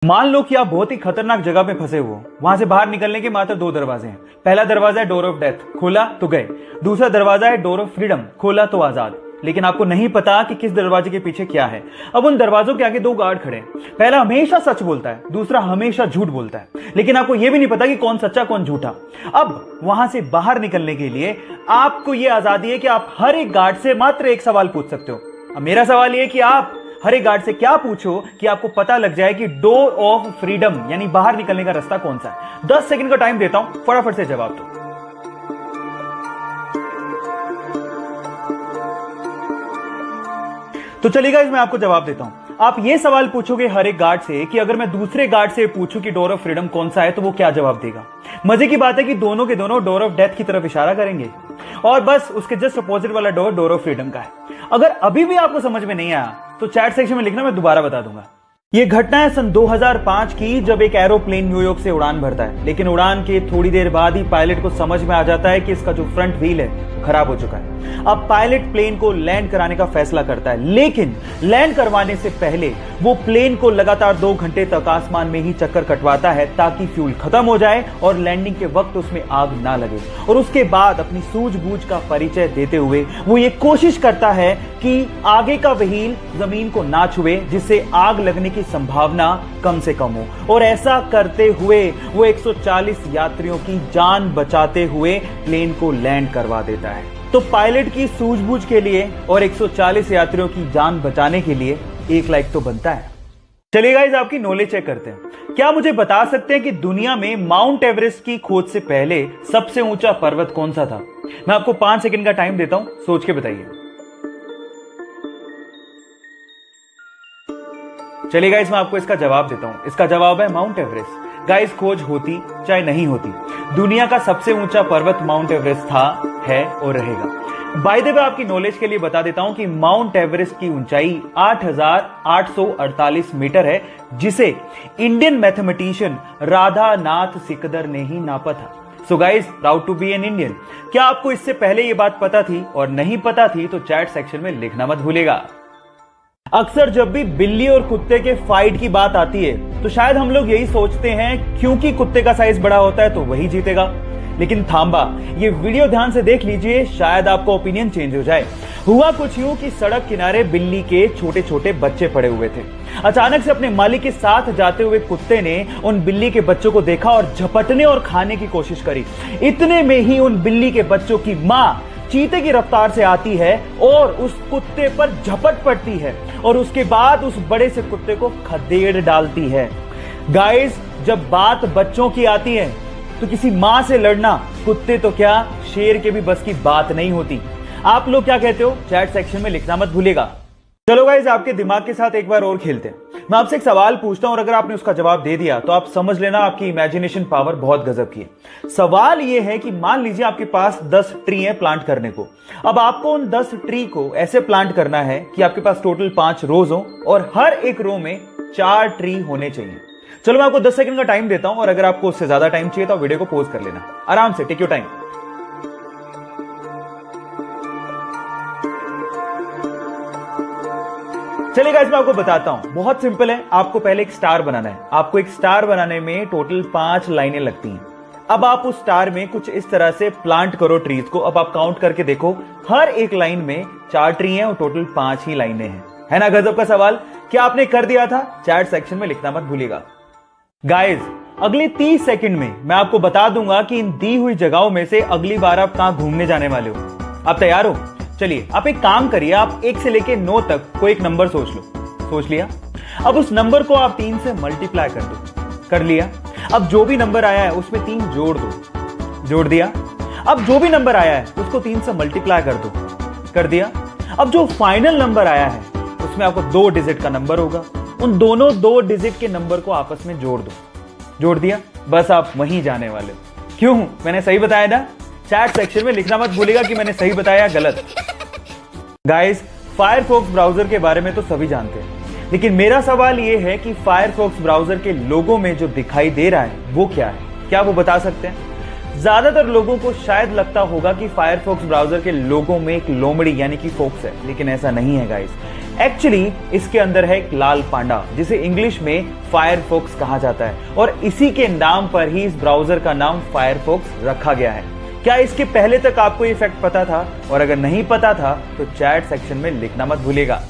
मान लो कि आप बहुत ही खतरनाक जगह पे फंसे हुए हो। वहां से बाहर निकलने के मात्र दो दरवाजे हैं। पहला दरवाजा है डोर ऑफ डेथ, खोला तो गए। दूसरा दरवाजा है डोर ऑफ फ्रीडम, खोला तो आजाद। लेकिन आपको नहीं पता कि किस दरवाजे के पीछे क्या है। अब उन दरवाजों के आगे दो गार्ड खड़े हैं। पहला हमेशा सच बोलता है, दूसरा हमेशा झूठ बोलता है। लेकिन आपको यह भी नहीं पता कि कौन सच्चा कौन झूठा। अब वहां से बाहर निकलने के लिए आपको यह आजादी है कि आप हर एक गार्ड से मात्र एक सवाल पूछ सकते हो। अब मेरा सवाल यह है कि आप हर एक गार्ड से क्या पूछो कि आपको पता लग जाए कि डोर ऑफ फ्रीडम यानी बाहर निकलने का रास्ता कौन सा है। 10 सेकंड का टाइम देता हूं, फटाफट से जवाब दो। तो चलिए गाइस, मैं आपको जवाब देता हूं। आप ये सवाल पूछोगे हर एक गार्ड से कि अगर मैं दूसरे गार्ड से पूछूं कि डोर ऑफ फ्रीडम कौन सा है तो वो क्या जवाब देगा। मजे की बात है कि दोनों के दोनों डोर ऑफ डेथ की तरफ इशारा करेंगे और बस उसके जस्ट अपोजिट वाला डोर डोर ऑफ फ्रीडम का है। अगर अभी भी आपको समझ में नहीं आया तो चैट सेक्शन में लिखना, मैं दोबारा बता दूंगा। यह घटना है सन 2005 की, जब एक एरोप्लेन न्यूयॉर्क से उड़ान भरता है। लेकिन उड़ान के थोड़ी देर बाद ही पायलट को समझ में आ जाता है कि इसका जो फ्रंट व्हील है खराब हो चुका है। अब पायलट प्लेन को लैंड कराने का फैसला करता है, लेकिन लैंड करवाने से पहले वो प्लेन को लगातार 2 घंटे तक आसमान में ही चक्कर कटवाता है ताकि फ्यूल खत्म हो जाए और लैंडिंग के वक्त उसमें आग ना लगे। और उसके बाद अपनी सूझबूझ का परिचय देते हुए वो ये कोशिश करता है कि आगे का व्हील जमीन को ना छुए, जिससे आग लगने की संभावना कम से कम हो। और ऐसा करते हुए वो 140 यात्रियों की जान बचाते हुए प्लेन को लैंड करवा देता है। तो पायलट की सूझबूझ के लिए और 140 यात्रियों की जान बचाने के लिए 1 लाइक तो बनता है। चलिए गाइस, आपकी नॉलेज चेक करते हैं। क्या मुझे बता सकते हैं कि दुनिया में माउंट एवरेस्ट की खोज से पहले सबसे ऊंचा पर्वत कौन सा था? मैं आपको 5 सेकंड का टाइम देता हूं, सोच के बताइए। चलिए गाइस, मैं आपको इसका जवाब देता हूं। इसका जवाब है माउंट एवरेस्ट। गाइस, खोज होती चाहे नहीं होती, दुनिया का सबसे ऊंचा पर्वत माउंट एवरेस्ट था, है और रहेगा। बाय द वे, आपकी नॉलेज के लिए बता देता हूं कि माउंट एवरेस्ट की ऊंचाई 8,848 मीटर है, जिसे इंडियन मैथमेटिशियन राधानाथ सिकदर ने ही नापा था। So guys, proud to be an Indian. क्या आपको इससे पहले यह बात पता थी? और नहीं पता थी तो चैट सेक्शन में लिखना मत भूलिएगा। अक्सर जब भी बिल्ली और कुत्ते के फाइट की बात आती है तो शायद हम लोग यही सोचते हैं क्योंकि कुत्ते का साइज बड़ा होता है तो वही जीतेगा। लेकिन थांबा, ये वीडियो ध्यान से देख लीजिए, शायद आपका ओपिनियन चेंज हो जाए। हुआ कुछ यूं कि सड़क किनारे बिल्ली के छोटे छोटे बच्चे पड़े हुए थे। अचानक से अपने मालिक के साथ जाते हुए कुत्ते ने उन बिल्ली के बच्चों को देखा और झपटने और खाने की कोशिश करी। इतने में ही उन बिल्ली के बच्चों की मां चीते की रफ्तार से आती है और उस कुत्ते पर झपट पड़ती है और उसके बाद उस बड़े से कुत्ते को खदेड़ डालती है। गाइस, जब बात बच्चों की आती है तो किसी मां से लड़ना कुत्ते तो क्या, शेर के भी बस की बात नहीं होती। आप लोग क्या कहते हो? चैट सेक्शन में लिखना मत भूलिएगा। चलो गाइस, आपके दिमाग के साथ एक बार और खेलते हैं। मैं आपसे एक सवाल पूछता हूं और अगर आपने उसका जवाब दे दिया तो आप समझ लेना आपकी इमेजिनेशन पावर बहुत गजब की है। सवाल यह है कि मान लीजिए आपके पास 10 ट्री है प्लांट करने को। अब आपको उन 10 ट्री को ऐसे प्लांट करना है कि आपके पास टोटल 5 रोज हो और हर एक रो में 4 ट्री होने चाहिए। चलो, मैं आपको 10 सेकंड का टाइम देता हूं और अगर आपको उससे ज्यादा टाइम चाहिए तो वीडियो को पॉज कर लेना। आराम से, टेक योर टाइम। चलिए गाइस, मैं आपको बताता हूं, बहुत सिंपल है। आपको पहले एक स्टार बनाना है। आपको एक स्टार बनाने में टोटल 5 लाइनें लगती हैं। अब आप उस स्टार में कुछ इस तरह से प्लांट करो ट्रीज को। अब आप काउंट करके देखो, हर एक लाइन में 4 ट्री हैं और टोटल 5 ही लाइनें हैं। है ना गजब का सवाल? क्या आपने कर दिया था? चैट सेक्शन में लिखना मत भूलिएगा। गाइस, अगले 30 सेकंड में मैं आपको बता दूंगा कि इन दी हुई जगहों में से अगली बार आप कहां घूमने जाने वाले हो। आप तैयार हो? चलिए, आप एक काम करिए, आप 1 से लेके 9 तक कोई एक नंबर सोच लो। सोच लिया? अब उस नंबर को आप 3 से मल्टीप्लाई कर दो। कर लिया? अब जो भी नंबर आया है उसमें 3 जोड़ दो। जोड़ दिया? अब जो भी नंबर आया है उसको 3 से मल्टीप्लाई कर दो। कर दिया? अब जो फाइनल नंबर आया है उसमें आपको 2 डिजिट का नंबर होगा। उन दोनों 2 डिजिट के नंबर को आपस में जोड़ दो। जोड़ दिया? बस आप वहीं जाने वाले हो। क्यों? मैंने सही बताया था? चैट सेक्शन में लिखना मत भूलिएगा कि मैंने सही बताया गलत। गाइस, फायरफॉक्स ब्राउजर के बारे में तो सभी जानते हैं, लेकिन मेरा सवाल यह है कि फायरफॉक्स ब्राउजर के लोगो में जो दिखाई दे रहा है वो क्या है? क्या वो बता सकते हैं? ज्यादातर लोगों को शायद लगता होगा कि फायरफॉक्स ब्राउजर के लोगो में एक लोमड़ी यानी कि फॉक्स है, लेकिन ऐसा नहीं है गाइस। एक्चुअली इसके अंदर है एक लाल पांडा, जिसे इंग्लिश में फायरफॉक्स कहा जाता है, और इसी के नाम पर ही इस ब्राउजर का नाम फायरफॉक्स रखा गया है। क्या इसके पहले तक आपको ये फैक्ट पता था? और अगर नहीं पता था तो चैट सेक्शन में लिखना मत भूलिएगा।